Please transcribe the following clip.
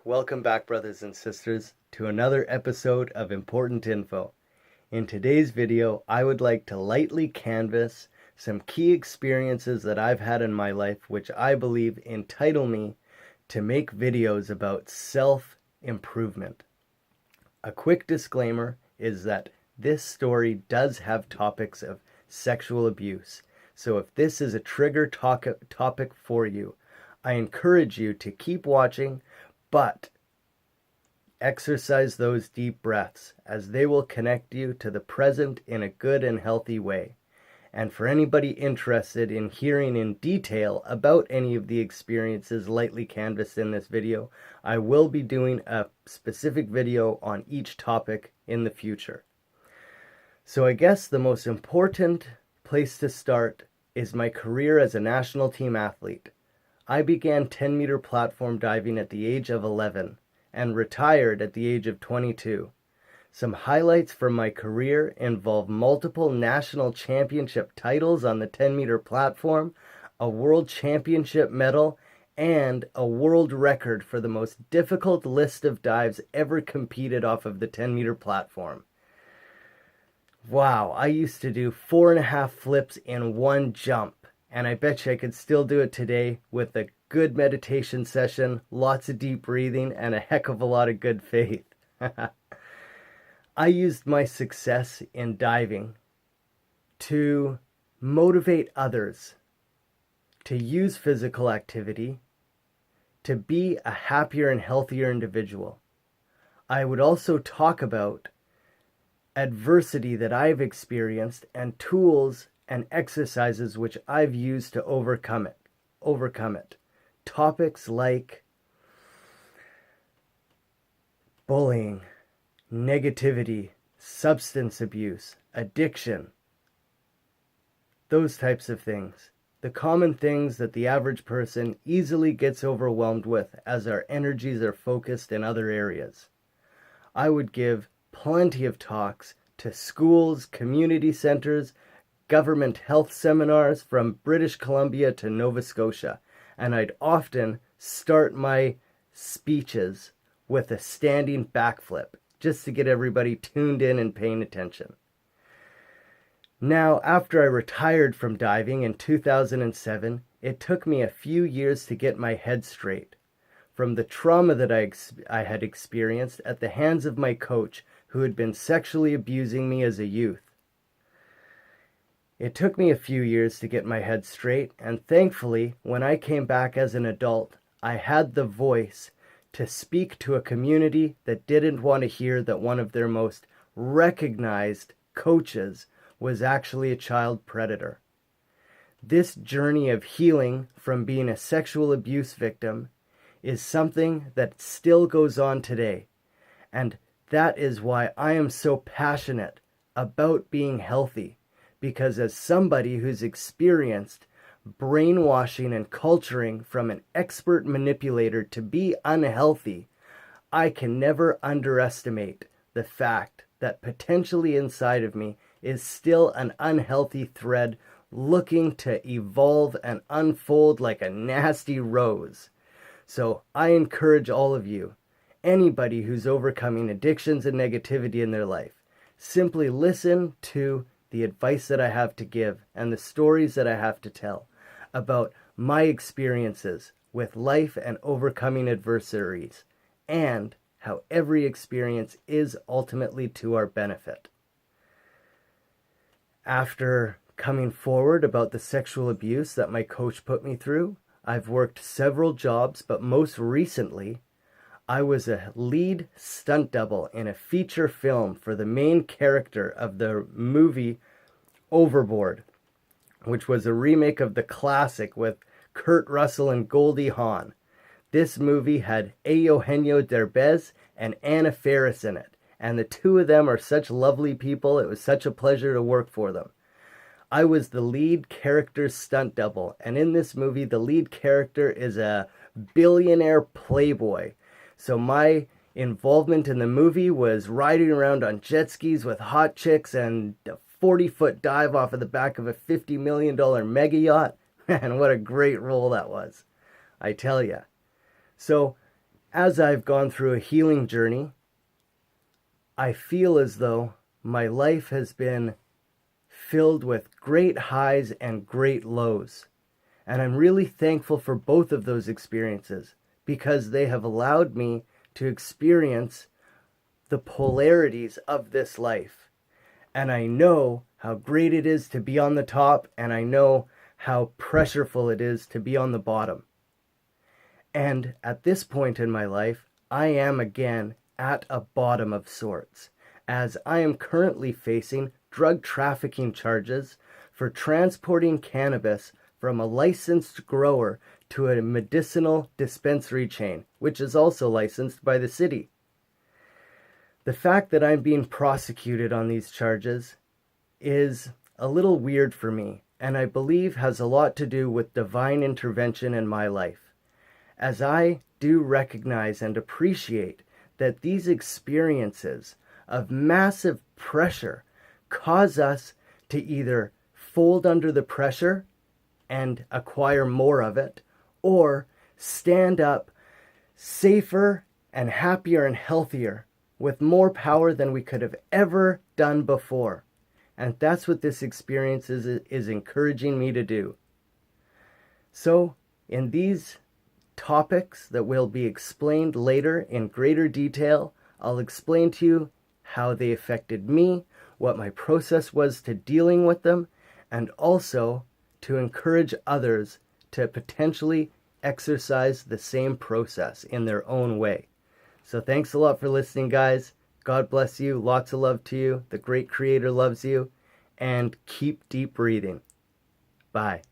Welcome back, brothers and sisters, to another episode of Important Info. In today's video, I would like to lightly canvass some key experiences that I've had in my life which I believe entitle me to make videos about self-improvement. A quick disclaimer is that this story does have topics of sexual abuse, so if this is a trigger topic for you, I encourage you to keep watching, but exercise those deep breaths as they will connect you to the present in a good and healthy way. And for anybody interested in hearing in detail about any of the experiences lightly canvassed in this video, I will be doing a specific video on each topic in the future. So I guess the most important place to start is my career as a national team athlete. I began 10-meter platform diving at the age of 11 and retired at the age of 22. Some highlights from my career involve multiple national championship titles on the 10-meter platform, a world championship medal, and a world record for the most difficult list of dives ever competed off of the 10-meter platform. Wow, I used to do 4.5 flips in one jump. And I bet you I could still do it today with a good meditation session, lots of deep breathing, and a heck of a lot of good faith. I used my success in diving to motivate others, to use physical activity, to be a happier and healthier individual. I would also talk about adversity that I've experienced and tools and exercises which I've used to overcome it. Topics like bullying, negativity, substance abuse, addiction, those types of things. The common things that the average person easily gets overwhelmed with as our energies are focused in other areas. I would give plenty of talks to schools, community centers, government health seminars from British Columbia to Nova Scotia, and I'd often start my speeches with a standing backflip just to get everybody tuned in and paying attention. Now, after I retired from diving in 2007, it took me a few years to get my head straight from the trauma that I had experienced at the hands of my coach who had been sexually abusing me as a youth. It took me a few years to get my head straight, and thankfully, when I came back as an adult, I had the voice to speak to a community that didn't want to hear that one of their most recognized coaches was actually a child predator. This journey of healing from being a sexual abuse victim is something that still goes on today, and that is why I am so passionate about being healthy. Because as somebody who's experienced brainwashing and culturing from an expert manipulator to be unhealthy, I can never underestimate the fact that potentially inside of me is still an unhealthy thread looking to evolve and unfold like a nasty rose. So I encourage all of you, anybody who's overcoming addictions and negativity in their life, simply listen to the advice that I have to give and the stories that I have to tell about my experiences with life and overcoming adversities, and how every experience is ultimately to our benefit. After coming forward about the sexual abuse that my coach put me through, I've worked several jobs, but most recently, I was a lead stunt double in a feature film for the main character of the movie Overboard, which was a remake of the classic with Kurt Russell and Goldie Hawn. This movie had Eugenio Derbez and Anna Faris in it, and the two of them are such lovely people. It was such a pleasure to work for them. I was the lead character's stunt double, and in this movie, the lead character is a billionaire playboy. So my involvement in the movie was riding around on jet skis with hot chicks and a 40-foot dive off of the back of a $50 million mega yacht. And what a great role that was, I tell ya. So as I've gone through a healing journey, I feel as though my life has been filled with great highs and great lows. And I'm really thankful for both of those experiences because they have allowed me to experience the polarities of this life. And I know how great it is to be on the top, and I know how pressureful it is to be on the bottom. And at this point in my life, I am again at a bottom of sorts, as I am currently facing drug trafficking charges for transporting cannabis from a licensed grower to a medicinal dispensary chain, which is also licensed by the city. The fact that I'm being prosecuted on these charges is a little weird for me, and I believe has a lot to do with divine intervention in my life, as I do recognize and appreciate that these experiences of massive pressure cause us to either fold under the pressure and acquire more of it, or stand up safer and happier and healthier with more power than we could have ever done before. And that's what this experience is encouraging me to do. So, in these topics that will be explained later in greater detail, I'll explain to you how they affected me, what my process was to dealing with them, and also to encourage others to potentially exercise the same process in their own way. So thanks a lot for listening, guys. God bless you. Lots of love to you. The great Creator loves you. And keep deep breathing. Bye.